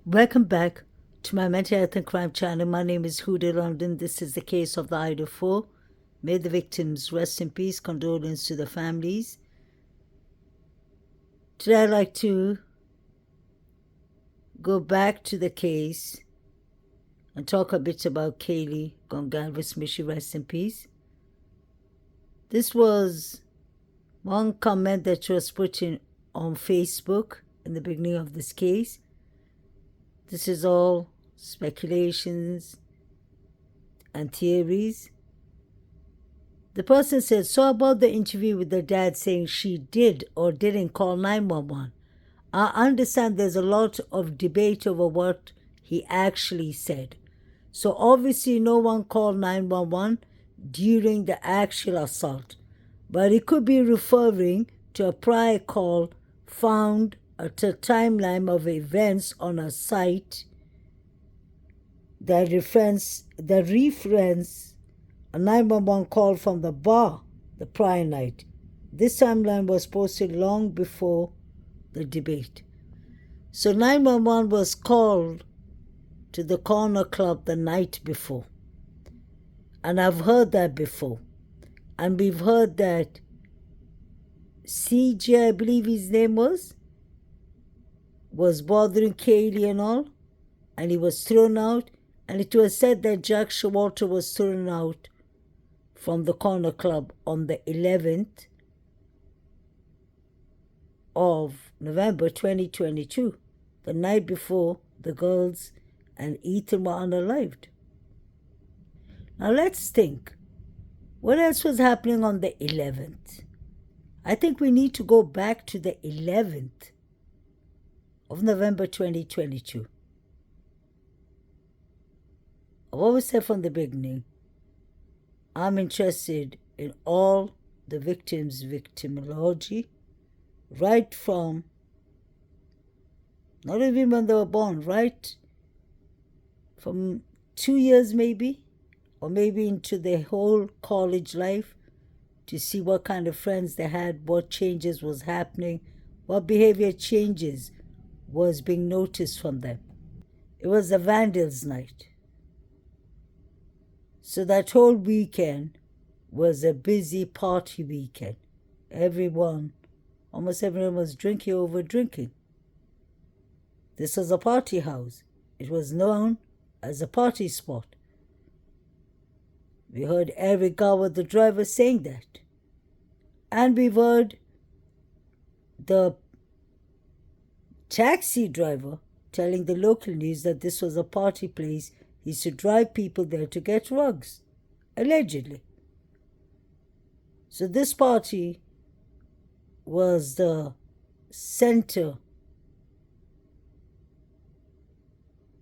Welcome back to my mental health and crime channel. My name is Huda London. This is the case of the Idaho 4. May the victims rest in peace. Condolence to the families. Today I'd like to go back to the case and talk a bit about Kaylee Gongalves. May she rest in peace. This was one comment that was put in on Facebook in the beginning of this case. This is all speculations and theories. The person said, so about the interview with the dad saying she did or didn't call 911. I understand there's a lot of debate over what he actually said. So obviously no one called 911 during the actual assault, but it could be referring to a prior call found at a timeline of events on a site that reference a 911 call from the bar the prior night. This timeline was posted long before the debate. So 911 was called to the corner club the night before. And I've heard that before. And we've heard that CJ, I believe his name was bothering Kaylee and all, and he was thrown out, and it was said that Jack Showalter was thrown out from the corner club on the 11th of November 2022, the night before the girls and Ethan were unalived. Now let's think, what else was happening on the 11th? I think we need to go back to the 11th of November 2022. I've always said from the beginning, I'm interested in all the victims' victimology, right from, not even when they were born, right from 2 years maybe, or maybe into their whole college life, to see what kind of friends they had, what changes was happening, what behavior changes was being noticed from them. It was the Vandals night. So that whole weekend was a busy party weekend. Almost everyone was drinking over drinking. This was a party house. It was known as a party spot. We heard Eric Gower, the driver, saying that. And we've heard the taxi driver telling the local news that this was a party place. He used to drive people there to get drugs, allegedly. So this party was the center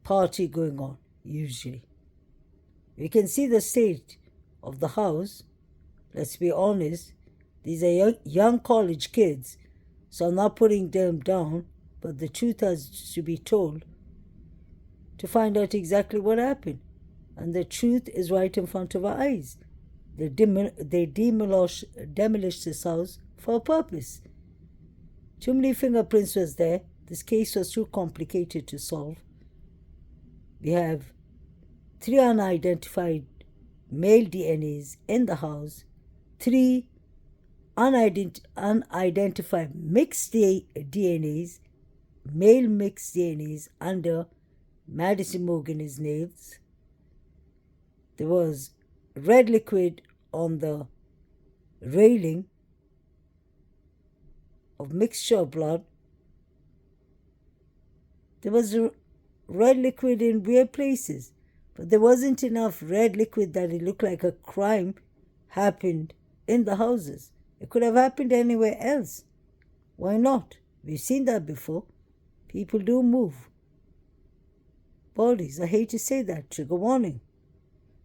party going on, usually. You can see the state of the house. Let's be honest, these are young college kids, so I'm not putting them down, but the truth has to be told to find out exactly what happened. And the truth is right in front of our eyes. They demolished this house for a purpose. Too many fingerprints was there. This case was too complicated to solve. We have 3 unidentified male DNAs in the house, 3 unidentified mixed DNAs, male mixed DNAs under Madison Morgan's nails. There was red liquid on the railing of mixture of blood. There was red liquid in weird places, but there wasn't enough red liquid that it looked like a crime happened in the houses. It could have happened anywhere else. Why not? We've seen that before. People do move bodies. I hate to say that. Trigger warning.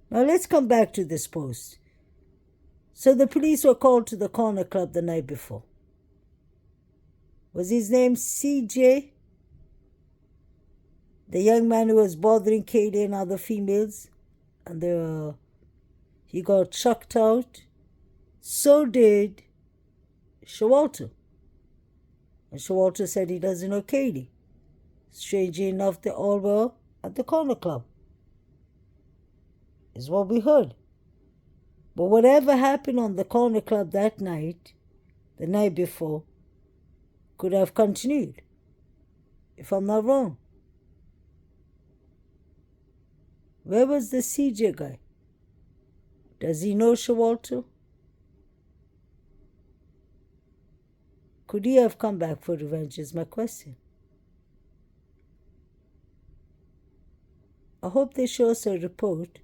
Now let's come back to this post. So the police were called to the corner club the night before. Was his name CJ? The young man who was bothering Kaylee and other females, and he got chucked out. So did Showalter. And Showalter said he doesn't know Kaylee. Strangely enough, they all were at the corner club, is what we heard. But whatever happened on the corner club that night, the night before, could have continued, if I'm not wrong. Where was the CJ guy? Does he know Showalter? Could he have come back for revenge is my question. I hope they show us a report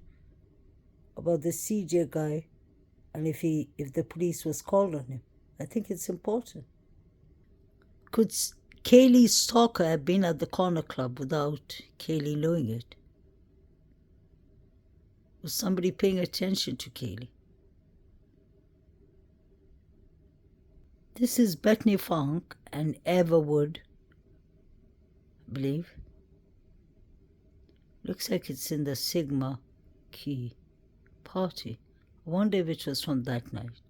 about the CJ guy and if the police was called on him. I think it's important. Could Kaylee's stalker have been at the corner club without Kaylee knowing it? Was somebody paying attention to Kaylee? This is Bethany Funk and Everwood, I believe. Looks like it's in the Sigma Key party. I wonder if it was from that night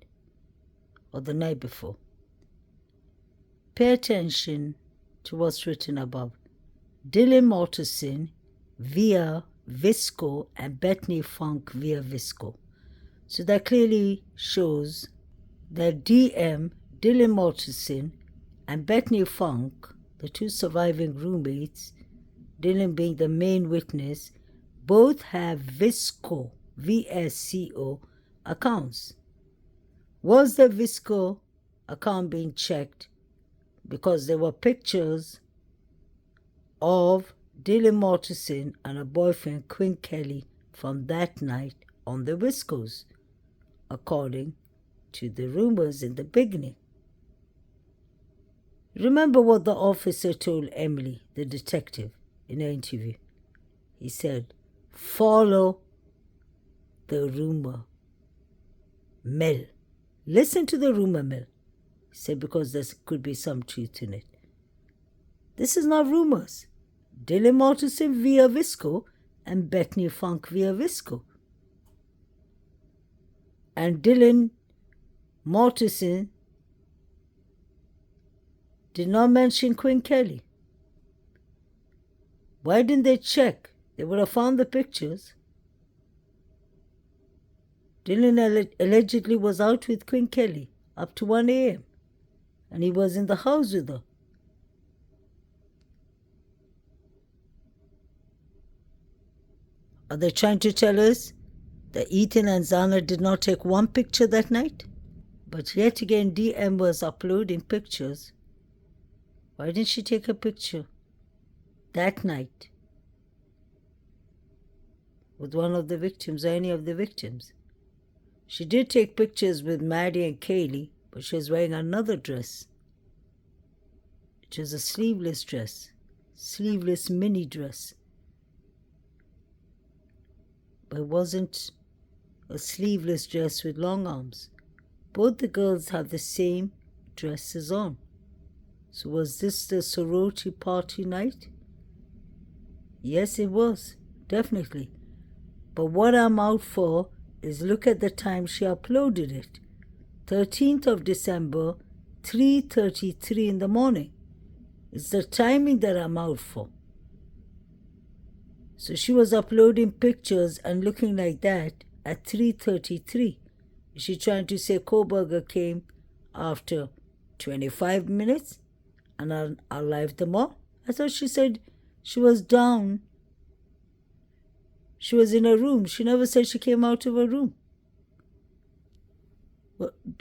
or the night before. Pay attention to what's written above. Dylan Mortensen via Visco and Bethany Funk via Visco. So that clearly shows that DM, Dylan Mortensen, and Bethany Funk, the two surviving roommates, Dylan being the main witness, both have Visco, VSCO, accounts. Was the Visco account being checked because there were pictures of Dylan Mortensen and her boyfriend Quinn Kelly from that night on the Viscos, according to the rumors in the beginning? Remember what the officer told Emily, the detective, in her interview. He said, follow the rumor mill. Listen to the rumor mill. He said, because there could be some truth in it. This is not rumors. Dylan Mortensen via Visco and Bethany Funk via Visco. And Dylan Mortensen did not mention Quinn Kelly. Why didn't they check? They would have found the pictures. Dylan allegedly was out with Quinn Kelly up to 1 a.m. and he was in the house with her. Are they trying to tell us that Ethan and Zana did not take one picture that night? But yet again, DM was uploading pictures. Why didn't she take a picture that night with one of the victims or any of the victims? She did take pictures with Maddie and Kaylee, but she was wearing another dress. It was a sleeveless dress, sleeveless mini dress. But it wasn't a sleeveless dress with long arms. Both the girls had the same dresses on. So was this the sorority party night? Yes, it was, definitely. But what I'm out for is look at the time she uploaded it. 13th of December, 3:33 in the morning. It's the timing that I'm out for. So she was uploading pictures and looking like that at 3:33. Is she trying to say Koberger came after 25 minutes and I lived them all? I thought she said she was down. She was in her room. She never said she came out of her room.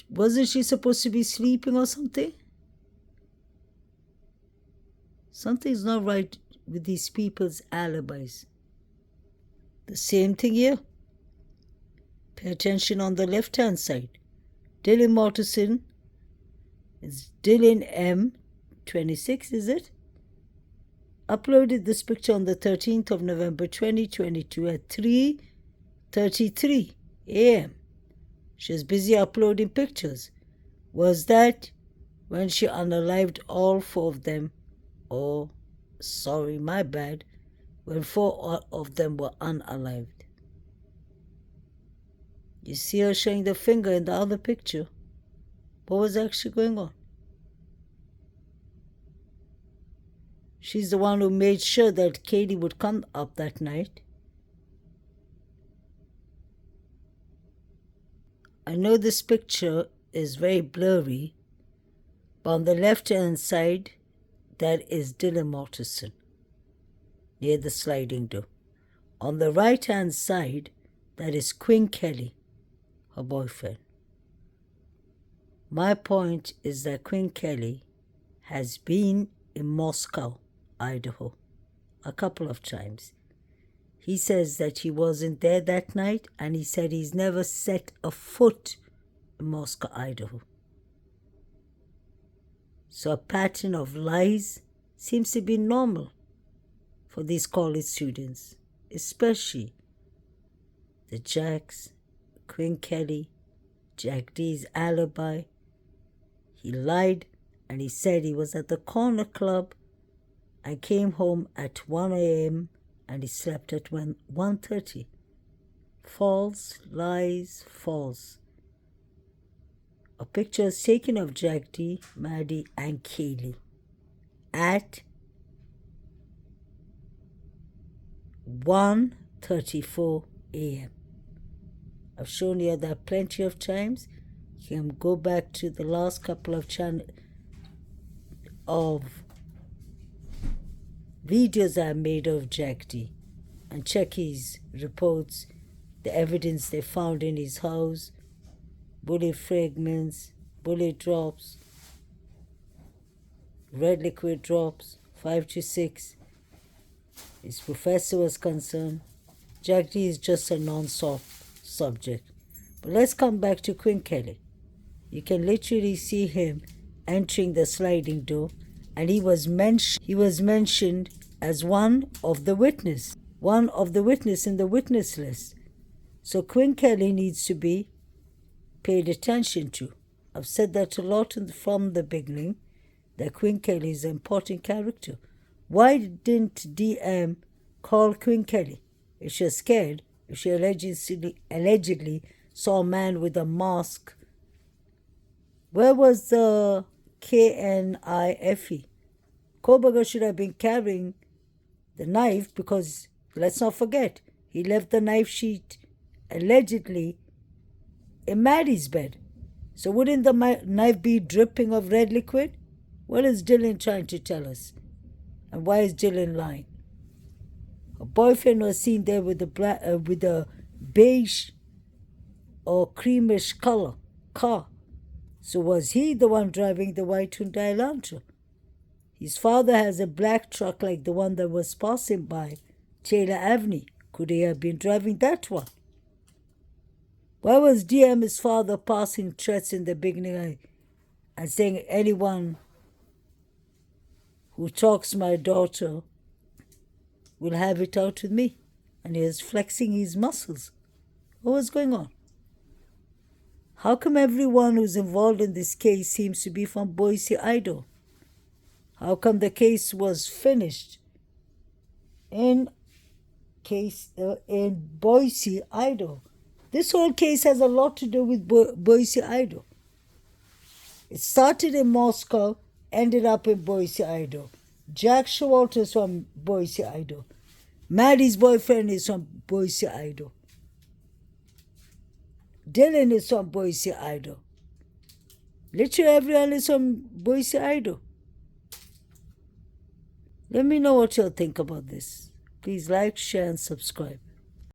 Wasn't she supposed to be sleeping or something? Something's not right with these people's alibis. The same thing here. Pay attention on the left-hand side. Dylan Mortensen is Dylan M. 26, is it? Uploaded this picture on the 13th of November 2022 at 3:33 a.m. She was busy uploading pictures. Was that when she unalived all four of them? Oh, sorry, my bad. When four of them were unalived. You see her showing the finger in the other picture. What was actually going on? She's the one who made sure that Katie would come up that night. I know this picture is very blurry, but on the left-hand side, that is Dylan Mortensen, near the sliding door. On the right-hand side, that is Quinn Kelly, her boyfriend. My point is that Quinn Kelly has been in Moscow, Idaho, a couple of times. He says that he wasn't there that night, and he said he's never set a foot in Moscow, Idaho. So a pattern of lies seems to be normal for these college students, especially the Jacks, Quinn Kelly, Jack D's alibi. He lied and he said he was at the corner club and came home at 1 a.m. and he slept at 1:30. False, lies, false. A picture is taken of Jack D, Maddie, and Kaylee at 1:34 a.m. I've shown you that plenty of times. You can go back to the last couple of videos I made of Jack D and check his reports, the evidence they found in his house, bullet fragments, bullet drops, red liquid drops, 5 to 6. His professor was concerned. Jack D is just a non-soft subject. But let's come back to Quinn Kelly. You can literally see him entering the sliding door, and he was mentioned as one of the witness in the witness list. So Quinn Kelly needs to be paid attention to. I've said that a lot from the beginning, that Quinn Kelly is an important character. Why didn't DM call Quinn Kelly? If she was scared, if she allegedly saw a man with a mask, where was the KNIFE? Koberger should have been carrying the knife because, let's not forget, he left the knife sheath allegedly in Maddie's bed. So wouldn't the knife be dripping of red liquid? What is Dylan trying to tell us? And why is Dylan lying? Her boyfriend was seen there with a beige or creamish color car. So was he the one driving the white Hyundai Elantra? His father has a black truck like the one that was passing by Taylor Avenue. Could he have been driving that one? Why was DM's father passing threats in the beginning and saying anyone who talks my daughter will have it out with me? And he was flexing his muscles. What was going on? How come everyone who's involved in this case seems to be from Boise, Idaho? How come the case was finished in Boise, Idaho? This whole case has a lot to do with Boise, Idaho. It started in Moscow, ended up in Boise, Idaho. Jack Showalter is from Boise, Idaho. Maddie's boyfriend is from Boise, Idaho. Dylan is from Boise, Idaho. Literally everyone is from Boise, Idaho. Let me know what you'll think about this. Please like, share, and subscribe.